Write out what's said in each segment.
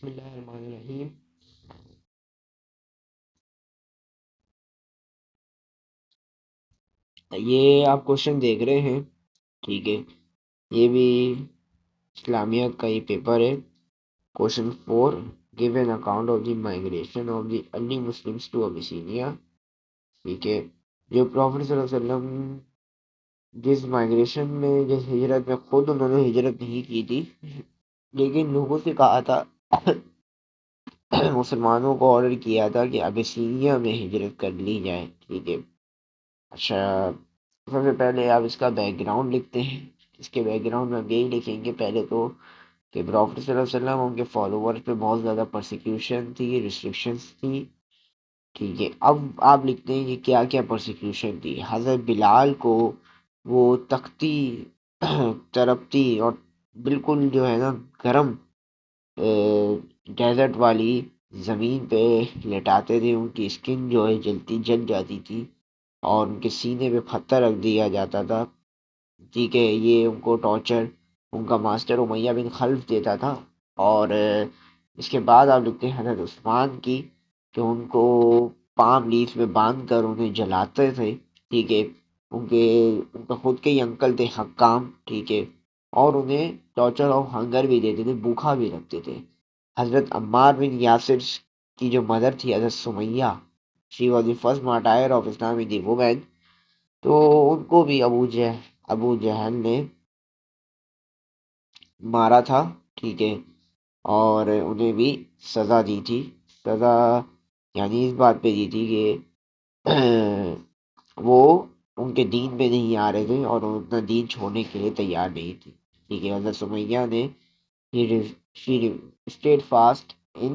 بسم اللہ الرحمن الرحیم۔ یہ آپ کوشچن دیکھ رہے ہیں، ٹھیک ہے؟ یہ بھی اسلامیات کا ہی پیپر ہے۔ Question 4، give an account of the migration of the early Muslims to Abyssinia, ٹھیک ہے؟ جو پروفیٹ صلی اللہ علیہ وسلم جس مائگریشن میں، جس ہجرت میں، خود انہوں نے ہجرت نہیں کی تھی، لیکن لوگوں سے کہا تھا مسلمانوں کو آرڈر کیا تھا کہ ابیسینیا میں ہجرت کر لی جائے، ٹھیک ہے؟ اچھا، سب سے پہلے آپ اس کا بیک گراؤنڈ لکھتے ہیں۔ اس کے بیک گراؤنڈ میں ہم یہی لکھیں گے پہلے تو کہ پروفٹ صلی اللہ علیہ وسلم ان کے فالوور پہ بہت زیادہ پرسیکیوشن تھی، ریسٹرکشنز تھی، ٹھیک ہے؟ اب آپ لکھتے ہیں کہ کیا کیا پرسیکیوشن تھی۔ حضرت بلال کو وہ تختی ترپتی اور بالکل جو ہے نا گرم ڈیزرٹ والی زمین پہ لٹاتے تھے، ان کی اسکن جو ہے جل جاتی تھی، اور ان کے سینے پہ پتھر رکھ دیا جاتا تھا، ٹھیک ہے؟ یہ ان کو ٹارچر ان کا ماسٹر امیہ بن خلف دیتا تھا۔ اور اس کے بعد آپ لکھتے ہیں حضرت عثمان کی، کہ ان کو پام لیف میں باندھ کر انہیں جلاتے تھے، ٹھیک ہے؟ ان کا خود کے ہی انکل تھے حکام، ٹھیک ہے؟ اور انہیں ٹارچر آف ہنگر بھی دیتے تھے، بھوکا بھی رکھتے تھے۔ حضرت عمار بن یاسر کی جو مدر تھی حضرت Sumayya, she was the first martyr of Islam in the women, تو ان کو بھی ابو جہل نے مارا تھا، ٹھیک ہے؟ اور انہیں بھی سزا دی تھی۔ سزا یعنی اس بات پہ دی تھی کہ وہ ان کے دین پہ نہیں آ رہے تھے اور وہ اپنا دین چھوڑنے کے لیے تیار نہیں تھی، ٹھیک ہے؟ حضرت سمیہ نے she stayed fast in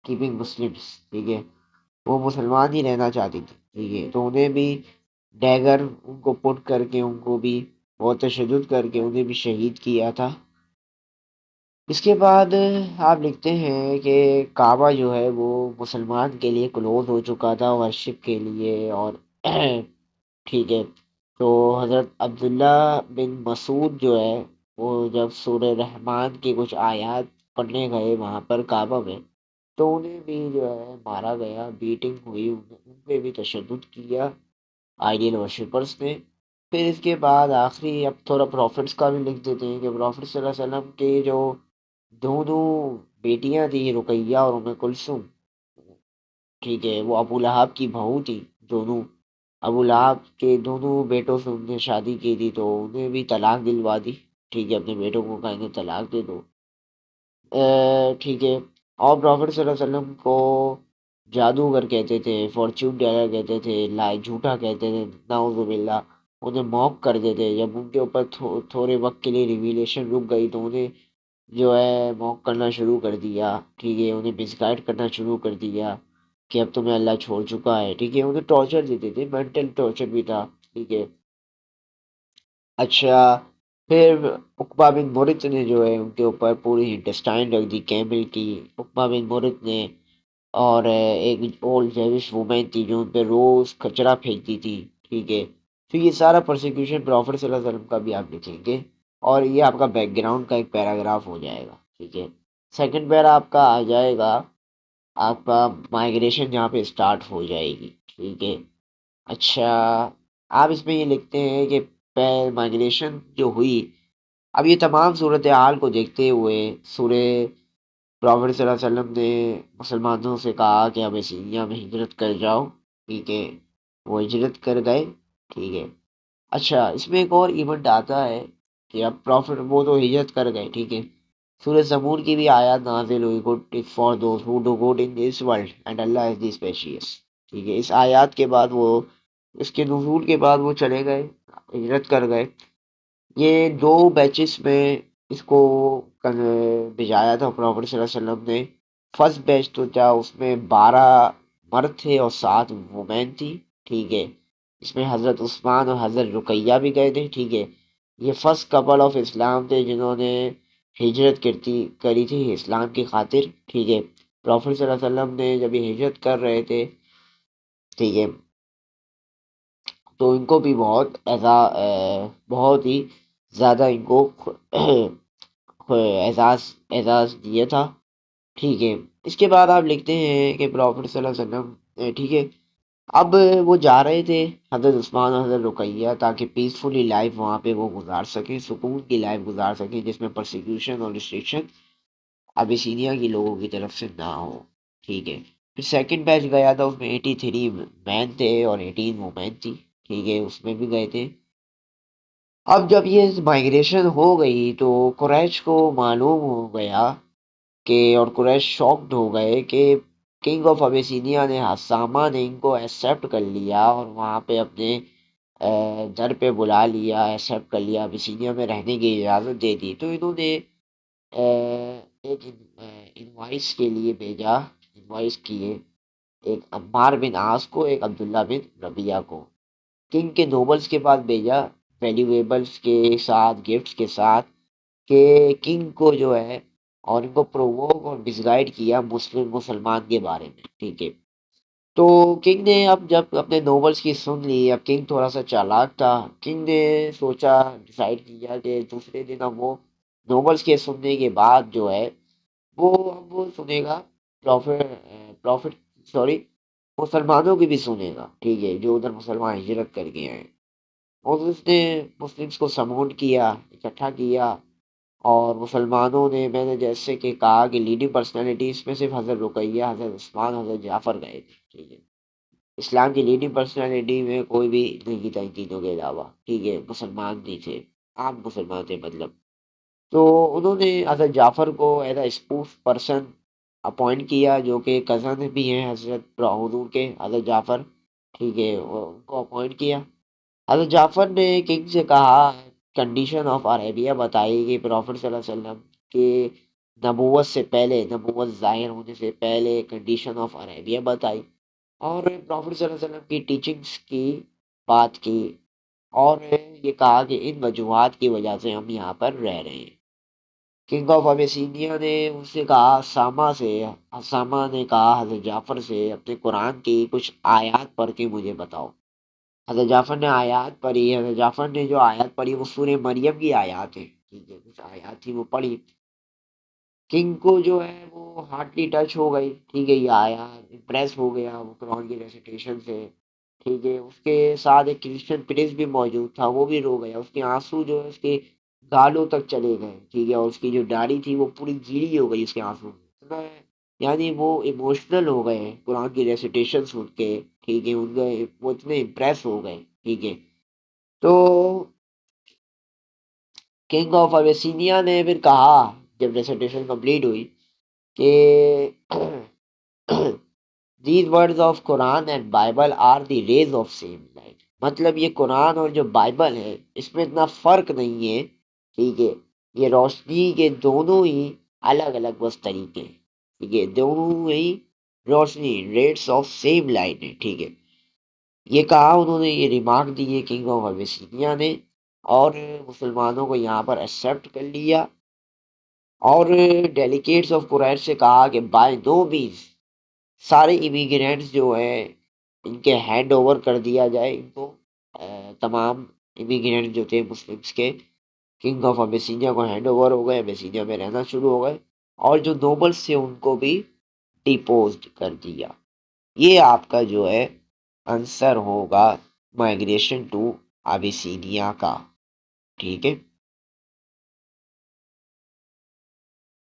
keeping Muslims، ٹھیک ہے؟ وہ مسلمان ہی رہنا چاہتی تھی، ٹھیک ہے؟ تو انہیں بھی ڈیگر ان کو پٹ کر کے، ان کو بھی بہت تشدد کر کے انہیں بھی شہید کیا تھا۔ اس کے بعد آپ لکھتے ہیں کہ کعبہ جو ہے وہ مسلمان کے لیے کلوز ہو چکا تھا ورشپ کے لیے، اور ٹھیک ہے؟ تو حضرت عبداللہ بن مسعود جو ہے، وہ جب سورہ رحمان کی کچھ آیات پڑھنے گئے وہاں پر کعبہ میں، تو انہیں بھی جو ہے مارا گیا، بیٹنگ ہوئی، ان پہ بھی تشدد کیا آئیڈیل ورشپرس نے۔ پھر اس کے بعد آخری اب تھوڑا پروفٹس کا بھی لکھ دیتے ہیں کہ پروفٹ صلی اللہ علیہ وسلم کے جو دونوں بیٹیاں تھیں، رقیہ اور ام کلثوم، ٹھیک ہے؟ وہ ابو لہب کی بہو تھی دونوں۔ ابو لہب کے دونوں بیٹوں سے انہوں نے شادی کی تھی، تو انہیں بھی طلاق دلوا دی، ٹھیک ہے؟ اپنے بیٹوں کو کہیں گے طلاق دے دو، ٹھیک ہے؟ اور پروفٹ صلی اللہ علیہ وسلم کو جادوگر کہتے تھے، فارچون ٹیلر کہتے تھے، لائے جھوٹا کہتے تھے، نعوذ باللہ۔ انہیں موک کر دیتے، جب ان کے اوپر تھوڑے وقت کے لیے ریویلیشن رک گئی تو انہیں جو ہے موک کرنا شروع کر دیا، ٹھیک ہے؟ انہیں مس گائڈ کرنا شروع کر دیا کہ اب تمہیں اللہ چھوڑ چکا ہے، ٹھیک ہے؟ انہیں ٹارچر دیتے تھے، مینٹل ٹارچر بھی تھا، ٹھیک ہے؟ اچھا، پھر عقبہ بن مرت نے جو ہے ان کے اوپر پوری انٹسٹائن رکھ دی کیمل کی، عقبہ بن مرت نے۔ اور ایک اولڈ جیوش وومین تھی جو ان پہ روز کچرا پھینکتی تھی، ٹھیک ہے؟ تو یہ سارا پرسیکیوشن پروفٹ صلی اللہ علیہ وسلم کا بھی آپ لکھیں گے، اور یہ آپ کا بیک گراؤنڈ کا ایک پیراگراف ہو جائے گا، ٹھیک ہے؟ سیکنڈ پیرا آپ کا آ جائے گا، آپ کا مائگریشن جہاں پہ اسٹارٹ ہو جائے گی، ٹھیک ہے؟ اچھا، آپ اس میں یہ لکھتے ہیں کہ مائگریشن جو ہوئی، اب یہ تمام صورتحال کو دیکھتے ہوئے سورہ پروفٹ صلی اللہ علیہ وسلم نے مسلمانوں سے کہا کہ اب ابیسینیا میں ہجرت کر جاؤ، ٹھیک ہے؟ وہ ہجرت کر گئے، ٹھیک ہے؟ اچھا، اس میں ایک اور ایونٹ آتا ہے کہ اب پروفٹ وہ تو ہجرت کر گئے، ٹھیک ہے؟ سورہ زبور کی بھی آیات نازل ہوئی، good for those who do good in this world and Allah is the species, ٹھیک ہے؟ اس آیات کے بعد وہ، اس کے نزول کے بعد وہ چلے گئے، ہجرت کر گئے۔ یہ دو بیچز میں اس کو بھیجایا تھا پروفٹ صلی اللہ علیہ وسلم نے۔ فرسٹ بیچ تو تھا، اس میں 12 مرد تھے اور 7 وومین تھی، ٹھیک ہے؟ اس میں حضرت عثمان اور حضرت رقیہ بھی گئے تھے، ٹھیک ہے؟ یہ فرسٹ کپل آف اسلام تھے جنہوں نے ہجرت کری تھی اسلام کی خاطر، ٹھیک ہے؟ پروفٹ صلی اللہ علیہ وسلم نے جب یہ ہجرت کر رہے تھے، ٹھیک ہے، تو ان کو بھی بہت ہی زیادہ ان کو اعزاز دیا تھا، ٹھیک ہے، اس کے بعد آپ لکھتے ہیں کہ پروفٹ صلی اللہ علیہ وسلم ٹھیک ہے، اب وہ جا رہے تھے حضرت عثمان اور حضرت رقیہ تاکہ پیسفلی لائف وہاں پہ وہ گزار سکیں، سکون کی لائف گزار سکیں جس میں پرسیکیوشن اور ریسٹرکشن ابیسینیا کی لوگوں کی طرف سے نہ ہو، ٹھیک ہے۔ پھر سیکنڈ بیچ گیا تھا، اس میں 83 مین تھے اور 18 وومین تھی، ٹھیک ہے، اس میں بھی گئے تھے۔ اب جب یہ مائگریشن ہو گئی تو قریش کو معلوم ہو گیا کہ، اور قریش شاکڈ ہو گئے کہ کنگ آف ابیسینیا نے، حسامہ نے ان کو ایکسیپٹ کر لیا اور وہاں پہ اپنے در پہ بلا لیا، ایکسیپٹ کر لیا، ابیسینیا میں رہنے کی اجازت دے دی۔ تو انہوں نے ایک انوائس کے لیے بھیجا، انوائس کیے ایک عمار بن عاص کو، ایک عبداللہ بن ربیعہ کو، کنگ کے نوبلز کے پاس بھیجا، ویلیویبلس کے ساتھ، گفٹس کے ساتھ، کہ کنگ کو جو ہے، اور ان کو پرووک اور مسگائڈ کیا مسلمان کے بارے میں، ٹھیک ہے۔ تو کنگ نے اب جب اپنے نوبلز کی سن لی، اب کنگ تھوڑا سا چالاک تھا، کنگ نے سوچا، ڈیسائیڈ کیا کہ دوسرے دن اب وہ نوبلز کے سننے کے بعد جو ہے وہ اب وہ سنے گا پروفٹ سوری مسلمانوں کی بھی سنے گا، ٹھیک ہے، جو ادھر مسلمان ہجرت کر کے آئے، اور اس نے مسلمس کو سمون کیا، اکٹھا کیا، اور مسلمانوں نے، میں نے جیسے کہ کہا کہ لیڈنگ پرسنالٹیز میں صرف حضرت رقیہ، حضرت عثمان، حضرت جعفر گئے تھے، ٹھیک ہے۔ اسلام کی لیڈنگ پرسنالٹی میں کوئی بھی نہیں تھا ان تینوں کے علاوہ، ٹھیک ہے، مسلمان نہیں تھے، عام مسلمان تھے مطلب۔ تو انہوں نے حضرت جعفر کو ایز اے اسپوف پرسن اپوائنٹ کیا، جو کہ کزن بھی ہیں حضرت حضور کے، حضرت جعفر، ٹھیک ہے، ان کو اپوائنٹ کیا۔ حضرت جعفر نے کنگ سے کہا، کنڈیشن آف عربیہ بتائی کہ پروفٹ صلی اللہ علیہ وسلم کے نبوت سے پہلے، نبوت ظاہر ہونے سے پہلے کنڈیشن آف عربیہ بتائی، اور پروفٹ صلی اللہ علیہ وسلم کی ٹیچنگس کی بات کی، اور یہ کہا کہ ان وجوہات کی وجہ سے ہم یہاں پر رہ رہے ہیں۔ کنگ آف ابیسینیا نے اس سے کہا، اسامہ نے کہا حضرت جعفر سے، اپنے قرآن کی کچھ آیات پڑھ کے مجھے بتاؤ۔ حضرت جعفر نے آیات پڑھی، حضرت جعفر نے جو آیات پڑھی وہ سورہ مریم کی آیات ہیں، ٹھیک ہے، کچھ آیات تھی وہ پڑھی، کنگ کو جو ہے وہ ہارٹلی ٹچ ہو گئی، ٹھیک ہے، یہ آیا، امپریس ہو گیا وہ قرآن کی ریسیٹیشن سے، ٹھیک ہے۔ اس کے ساتھ ایک کرسچن پرنس بھی موجود تھا، وہ بھی رو گیا، اس کے آنسو جو ہے اس کے گالوں تک چلے گئے، ٹھیک ہے، اور اس کی جو داڑھی تھی وہ پوری گیلی ہو گئی اس کے آنسو میں، اتنا ہے، یعنی وہ ایموشنل ہو گئے قرآن کی ریسیٹیشن سن کے، ٹھیک ہے، ان کا وہ اتنے امپریس ہو گئے، ٹھیک ہے۔ تو کنگ آف ابیسینیا نے پھر کہا، جب ریسیٹیشن کمپلیٹ ہوئی، کہ these words of Quran and Bible are the rays of same light، مطلب یہ قرآن اور جو بائبل ہے اس میں اتنا فرق نہیں ہے، ٹھیک ہے، یہ روشنی کے دونوں ہی الگ الگ بس طریقے ہیں، ٹھیک ہے، دونوں ہی روشنی، ریٹس آف سیم لائٹ ہے، ٹھیک ہے۔ یہ کہا انہوں نے، یہ ریمارک دی ہے کنگ آف ابیسینیا نے، اور مسلمانوں کو یہاں پر ایکسیپٹ کر لیا، اور ڈیلیکیٹس آف قریش سے کہا کہ بائی نو مینز سارے امیگرینٹس جو ہیں ان کے ہینڈ اوور کر دیا جائے ان کو، تمام امیگرینٹ جو تھے مسلمس کے، کنگ آف ابیسینیا کو ہینڈ اوور ہو گئے، ابیسینیا میں رہنا شروع ہو گئے، اور جو نوبلس تھے ان کو بھی ڈیپوزڈ کر دیا۔ یہ آپ کا جو ہے آنسر ہوگا مائگریشن ٹو ابیسینیا کا، ٹھیک ہے۔